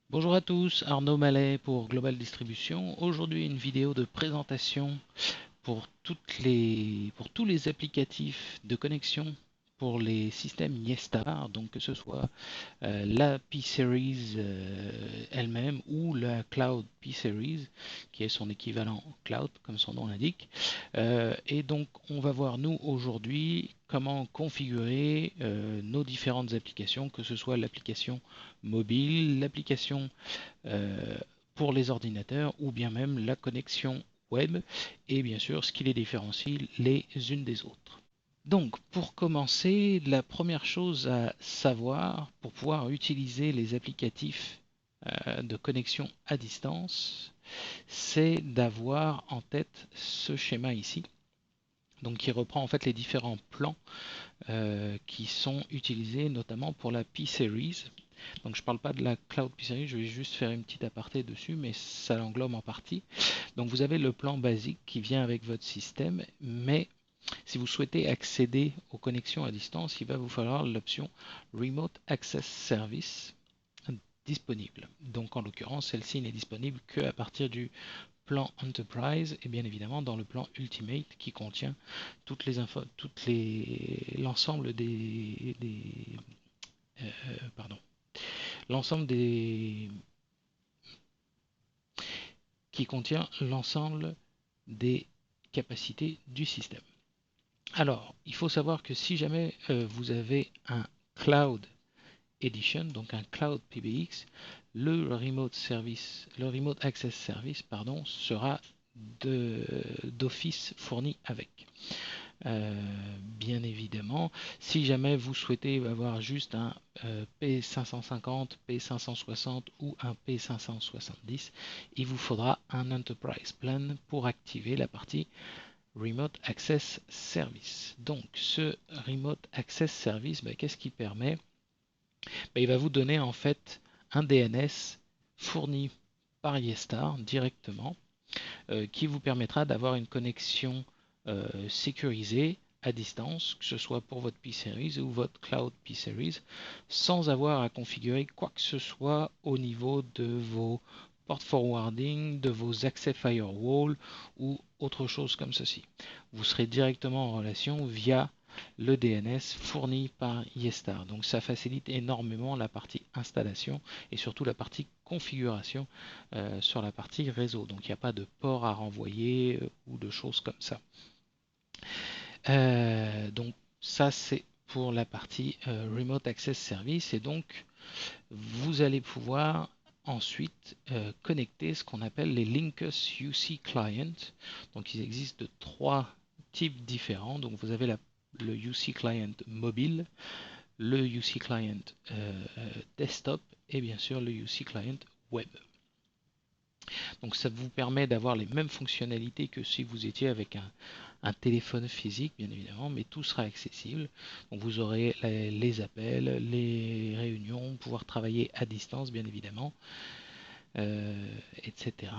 Bonjour à tous, Arnaud Mallet pour Global Distribution. Aujourd'hui, une vidéo de présentation pour tous les applicatifs de connexion pour les systèmes Yestar, donc que ce soit la P-Series elle-même ou la Cloud P-Series, qui est son équivalent cloud, comme son nom l'indique. Et donc, on va voir, nous, aujourd'hui, comment configurer nos différentes applications, que ce soit l'application mobile, l'application euh, pour les ordinateurs ou bien même la connexion web et bien sûr ce qui les différencie les unes des autres. Donc pour commencer, la première chose à savoir pour pouvoir utiliser les applicatifs de connexion à distance, c'est d'avoir en tête ce schéma ici, donc qui reprend en fait les différents plans qui sont utilisés notamment pour la P-Series. Donc je ne parle pas de la Cloud P-Series, je vais juste faire une petite aparté dessus, mais ça l'englobe en partie. Donc vous avez le plan basique qui vient avec votre système, mais si vous souhaitez accéder aux connexions à distance, il va vous falloir l'option Remote Access Service disponible. Donc en l'occurrence, celle-ci n'est disponible qu'à partir du plan Enterprise et bien évidemment dans le plan Ultimate qui contient toutes les infos, l'ensemble pardon, l'ensemble des qui contient l'ensemble des capacités du système. Alors, il faut savoir que si jamais vous avez un Cloud Edition, donc un Cloud PBX, le Remote Access Service, pardon, sera d'office fourni avec. Bien évidemment, si jamais vous souhaitez avoir juste un P550, P560 ou un P570, il vous faudra un Enterprise Plan pour activer la partie Remote Access Service. Donc ce Remote Access Service, qu'est-ce qu'il permet? Il va vous donner en fait un DNS fourni par Yestar directement qui vous permettra d'avoir une connexion sécurisée à distance, que ce soit pour votre P-Series ou votre Cloud P-Series, sans avoir à configurer quoi que ce soit au niveau de vos port forwarding, de vos accès firewall ou autre chose comme ceci. Vous serez directement en relation via le DNS fourni par Yestar. Donc ça facilite énormément la partie installation et surtout la partie configuration sur la partie réseau. Donc il n'y a pas de port à renvoyer ou de choses comme ça. Donc ça c'est pour la partie Remote Access Service et donc vous allez pouvoir ensuite connecter ce qu'on appelle les Linkus UC Client. Donc il existe de trois types différents. Donc vous avez le UC Client mobile, le UC Client desktop et bien sûr le UC Client web. Donc ça vous permet d'avoir les mêmes fonctionnalités que si vous étiez avec un téléphone physique, bien évidemment, mais tout sera accessible. Donc vous aurez les appels, les réunions, pouvoir travailler à distance, bien évidemment, etc.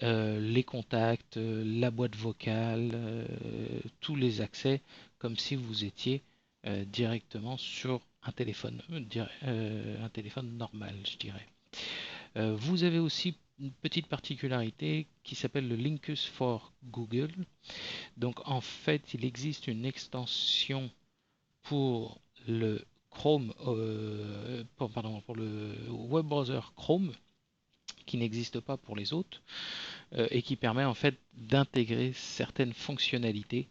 Les contacts, la boîte vocale, tous les accès, comme si vous étiez directement sur un téléphone normal, je dirais. Vous avez aussi une petite particularité qui s'appelle le Linkus for Google. Donc en fait, il existe une extension pour le Chrome, pour le web browser Chrome qui n'existe pas pour les autres et qui permet en fait d'intégrer certaines fonctionnalités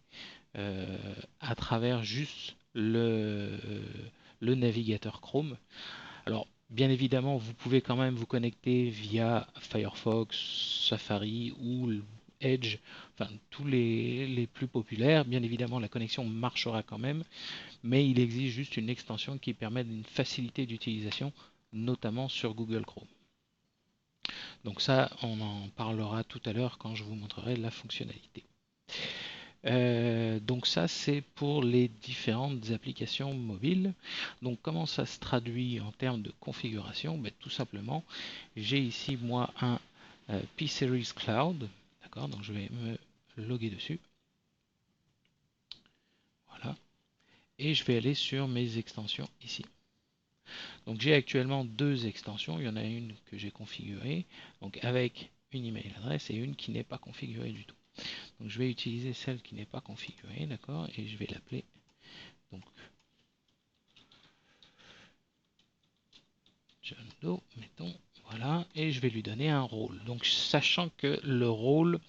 à travers juste le navigateur Chrome. Alors, bien évidemment, vous pouvez quand même vous connecter via Firefox, Safari ou Edge, enfin tous les plus populaires. Bien évidemment, la connexion marchera quand même, mais il existe juste une extension qui permet une facilité d'utilisation, notamment sur Google Chrome. Donc ça, on en parlera tout à l'heure quand je vous montrerai la fonctionnalité. Donc ça c'est pour les différentes applications mobiles. Donc comment ça se traduit en termes de configuration? Tout simplement, j'ai ici moi un P-Series Cloud, d'accord, donc je vais me loguer dessus, voilà, et je vais aller sur mes extensions ici. Donc j'ai actuellement deux extensions, il y en a une que j'ai configurée, donc avec une email adresse et une qui n'est pas configurée du tout. Donc je vais utiliser celle qui n'est pas configurée, d'accord, et je vais l'appeler donc John Doe, mettons, voilà, et je vais lui donner un rôle. Donc sachant que le rôle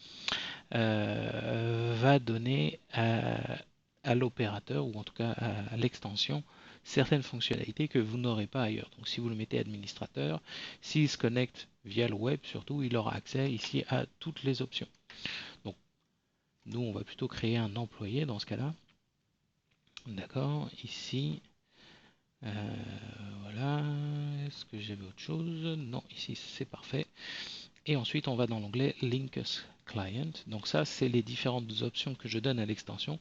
va donner à l'opérateur, ou en tout cas à l'extension, certaines fonctionnalités que vous n'aurez pas ailleurs. Donc si vous le mettez administrateur, s'il se connecte via le web, surtout, il aura accès ici à toutes les options. Donc nous, on va plutôt créer un employé dans ce cas-là. D'accord, ici, voilà, est-ce que j'avais autre chose? Non, ici c'est parfait. Et ensuite, on va dans l'onglet Link as Client. Donc ça, c'est les différentes options que je donne à l'extension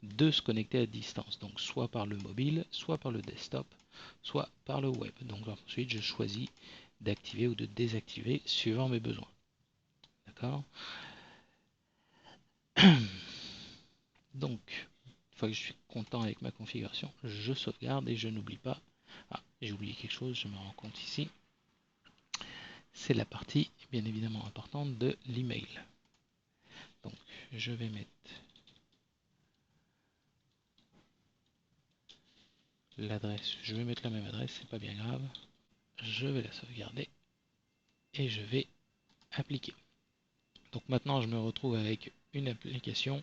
de se connecter à distance. Donc soit par le mobile, soit par le desktop, soit par le web. Donc ensuite, je choisis d'activer ou de désactiver suivant mes besoins. D'accord. Donc, une fois que je suis content avec ma configuration, je sauvegarde et je n'oublie pas. Ah, j'ai oublié quelque chose, je me rends compte ici. C'est la partie bien évidemment importante de l'email. Donc, je vais mettre l'adresse, je vais mettre la même adresse, c'est pas bien grave. Je vais la sauvegarder et je vais appliquer. Donc maintenant je me retrouve avec une application,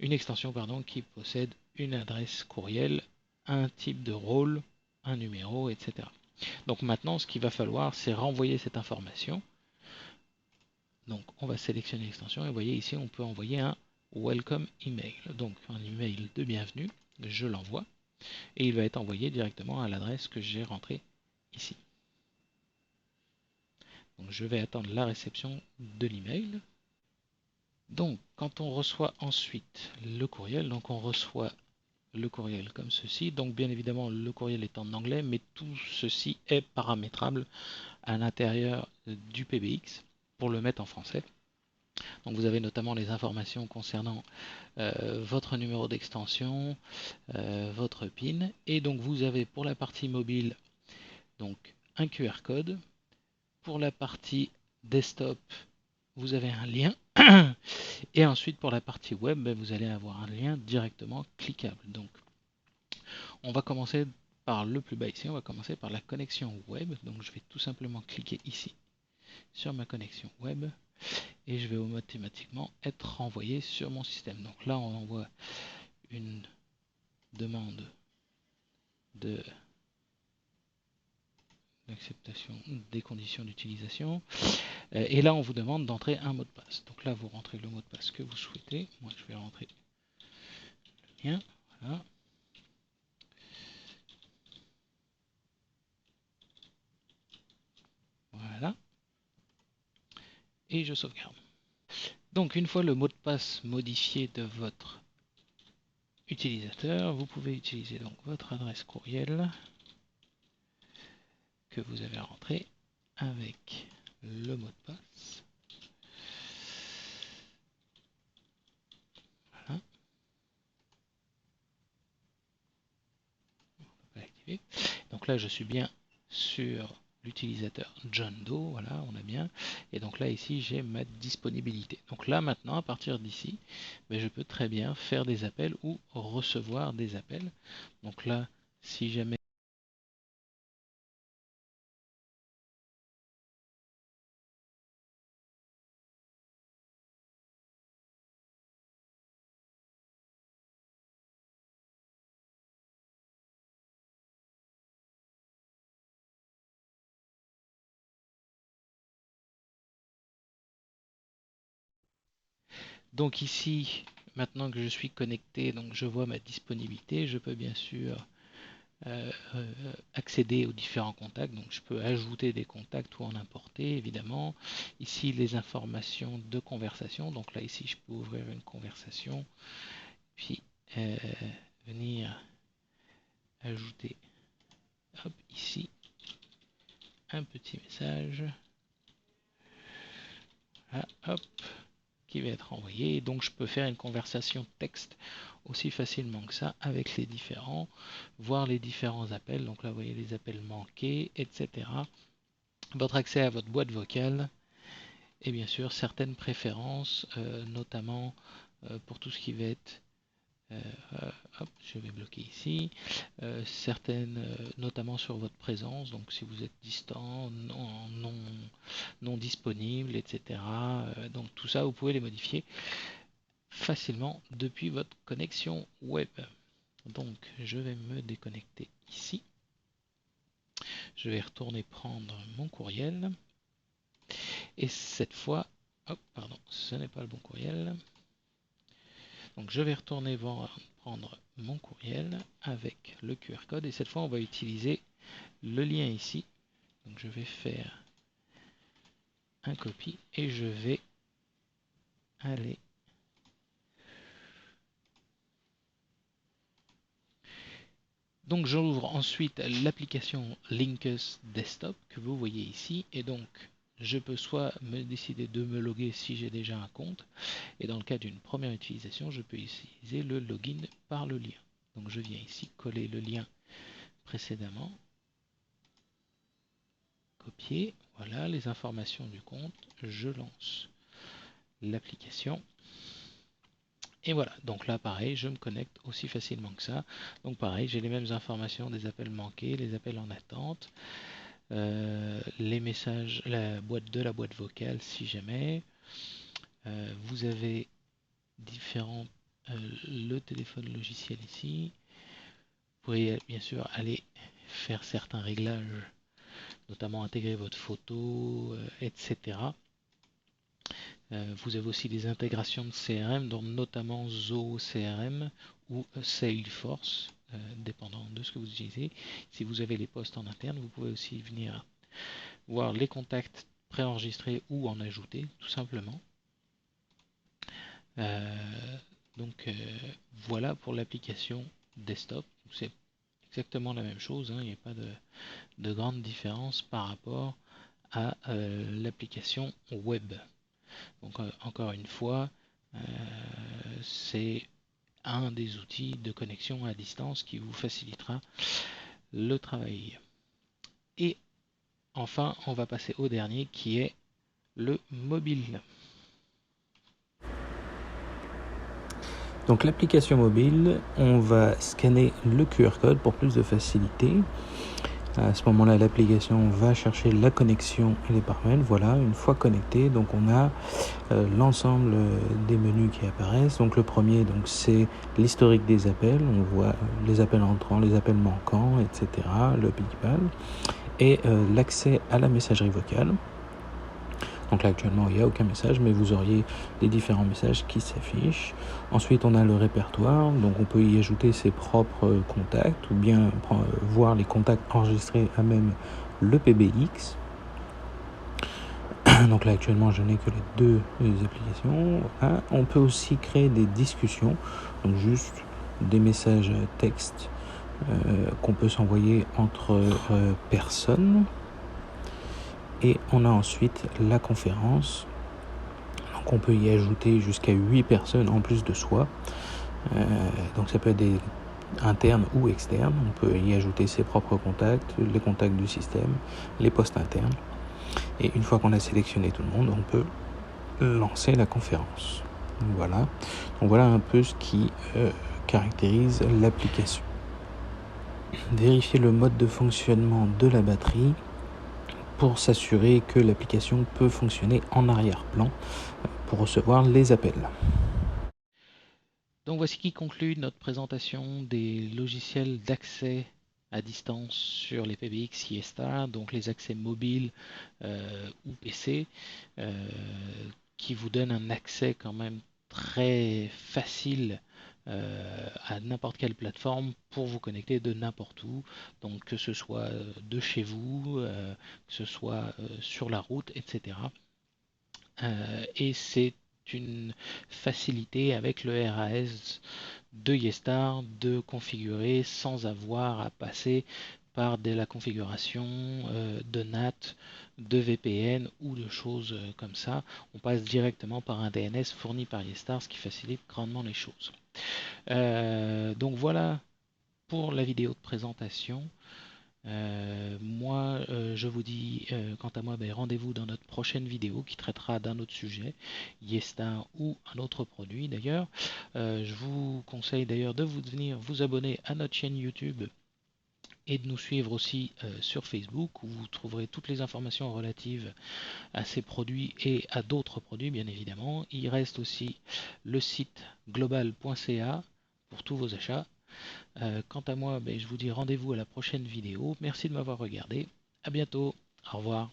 une extension pardon, qui possède une adresse courriel, un type de rôle, un numéro, etc. Donc maintenant ce qu'il va falloir c'est renvoyer cette information. Donc on va sélectionner l'extension et vous voyez ici on peut envoyer un welcome email, donc un email de bienvenue, je l'envoie et il va être envoyé directement à l'adresse que j'ai rentrée ici. Donc je vais attendre la réception de l'email. Donc quand on reçoit ensuite le courriel, donc on reçoit le courriel comme ceci. Donc bien évidemment le courriel est en anglais, mais tout ceci est paramétrable à l'intérieur du PBX pour le mettre en français. Donc vous avez notamment les informations concernant votre numéro d'extension, votre PIN, et donc vous avez pour la partie mobile donc un QR code. Pour la partie desktop, vous avez un lien. Et ensuite, pour la partie web, vous allez avoir un lien directement cliquable. Donc, on va commencer par le plus bas ici. On va commencer par la connexion web. Donc, je vais tout simplement cliquer ici sur ma connexion web et je vais automatiquement être renvoyé sur mon système. Donc là, on envoie une demande de l'acceptation des conditions d'utilisation. Et là, on vous demande d'entrer un mot de passe. Donc là, vous rentrez le mot de passe que vous souhaitez. Moi, je vais rentrer le mien. Voilà. Voilà. Et je sauvegarde. Donc, une fois le mot de passe modifié de votre utilisateur, vous pouvez utiliser donc votre adresse courriel que vous avez rentré avec le mot de passe. Voilà. Donc là, je suis bien sur l'utilisateur John Doe, voilà, on a bien. Et donc là, ici, j'ai ma disponibilité. Donc là, maintenant, à partir d'ici, je peux très bien faire des appels ou recevoir des appels. Donc là, si jamais donc ici, maintenant que je suis connecté, donc je vois ma disponibilité, je peux bien sûr accéder aux différents contacts. Donc je peux ajouter des contacts ou en importer évidemment. Ici les informations de conversation. Donc là ici je peux ouvrir une conversation, puis venir ajouter hop, ici un petit message. Voilà, hop. qui va être envoyé. Et donc je peux faire une conversation texte aussi facilement que ça avec les différents, voir les différents appels. Donc là vous voyez les appels manqués, etc. Votre accès à votre boîte vocale et bien sûr certaines préférences, notamment pour tout ce qui va être hop, je vais bloquer ici, certaines notamment sur votre présence, donc si vous êtes distant, non disponible, etc. Donc tout ça vous pouvez les modifier facilement depuis votre connexion web. Donc je vais me déconnecter ici, je vais retourner prendre mon courriel et cette fois, hop, pardon, ce n'est pas le bon courriel. Donc je vais retourner prendre mon courriel avec le QR code et cette fois on va utiliser le lien ici. Donc je vais faire un copie et je vais aller donc j'ouvre ensuite l'application Linkus Desktop que vous voyez ici et donc je peux soit me décider de me loguer si j'ai déjà un compte et dans le cas d'une première utilisation je peux utiliser le login par le lien. Donc je viens ici coller le lien précédemment, copier, voilà les informations du compte, je lance l'application et voilà, donc là pareil je me connecte aussi facilement que ça. Donc pareil j'ai les mêmes informations des appels manqués, les appels en attente, les messages, la boîte vocale si jamais. Vous avez différents le téléphone logiciel ici. Vous pourriez bien sûr aller faire certains réglages, notamment intégrer votre photo, etc. Vous avez aussi des intégrations de CRM, dont notamment Zoho CRM ou Salesforce, dépendant de ce que vous utilisez. Si vous avez les postes en interne, vous pouvez aussi venir voir les contacts préenregistrés ou en ajouter, tout simplement. Donc voilà pour l'application desktop. C'est exactement la même chose, hein, il n'y a pas de grande différence par rapport à l'application web. Donc encore une fois, c'est un des outils de connexion à distance qui vous facilitera le travail. Et enfin, on va passer au dernier qui est le mobile. Donc l'application mobile, on va scanner le QR code pour plus de facilité. À ce moment-là, l'application va chercher la connexion et les paramètres. Voilà, une fois connecté, donc on a l'ensemble des menus qui apparaissent. Donc le premier, donc c'est l'historique des appels. On voit les appels entrants, les appels manquants, etc. Le PayPal et l'accès à la messagerie vocale. Donc là actuellement il n'y a aucun message, mais vous auriez les différents messages qui s'affichent. Ensuite on a le répertoire, donc on peut y ajouter ses propres contacts ou bien voir les contacts enregistrés à même le PBX. Donc là actuellement je n'ai que les deux applications. On peut aussi créer des discussions, donc juste des messages texte qu'on peut s'envoyer entre personnes. Et on a ensuite la conférence. Donc on peut y ajouter jusqu'à 8 personnes en plus de soi. Donc ça peut être des internes ou externes. On peut y ajouter ses propres contacts, les contacts du système, les postes internes. Et une fois qu'on a sélectionné tout le monde, on peut lancer la conférence. Voilà. Donc voilà un peu ce qui caractérise l'application. Vérifier le mode de fonctionnement de la batterie pour s'assurer que l'application peut fonctionner en arrière-plan pour recevoir les appels. Donc voici qui conclut notre présentation des logiciels d'accès à distance sur les PBX YesStar, donc les accès mobiles ou PC, qui vous donnent un accès quand même très facile à n'importe quelle plateforme pour vous connecter de n'importe où, donc que ce soit de chez vous, que ce soit sur la route, etc. Et c'est une facilité avec le RAS de YesStar de configurer sans avoir à passer par de la configuration de NAT de VPN ou de choses comme ça. On passe directement par un DNS fourni par Yestar, ce qui facilite grandement les choses. Donc voilà pour la vidéo de présentation. Moi, je vous dis, quant à moi, ben, rendez-vous dans notre prochaine vidéo qui traitera d'un autre sujet, Yestar ou un autre produit d'ailleurs. Je vous conseille d'ailleurs de venir vous abonner à notre chaîne YouTube et de nous suivre aussi sur Facebook où vous trouverez toutes les informations relatives à ces produits et à d'autres produits bien évidemment. Il reste aussi le site global.ca pour tous vos achats. Quant à moi, ben, je vous dis rendez-vous à la prochaine vidéo. Merci de m'avoir regardé. À bientôt. Au revoir.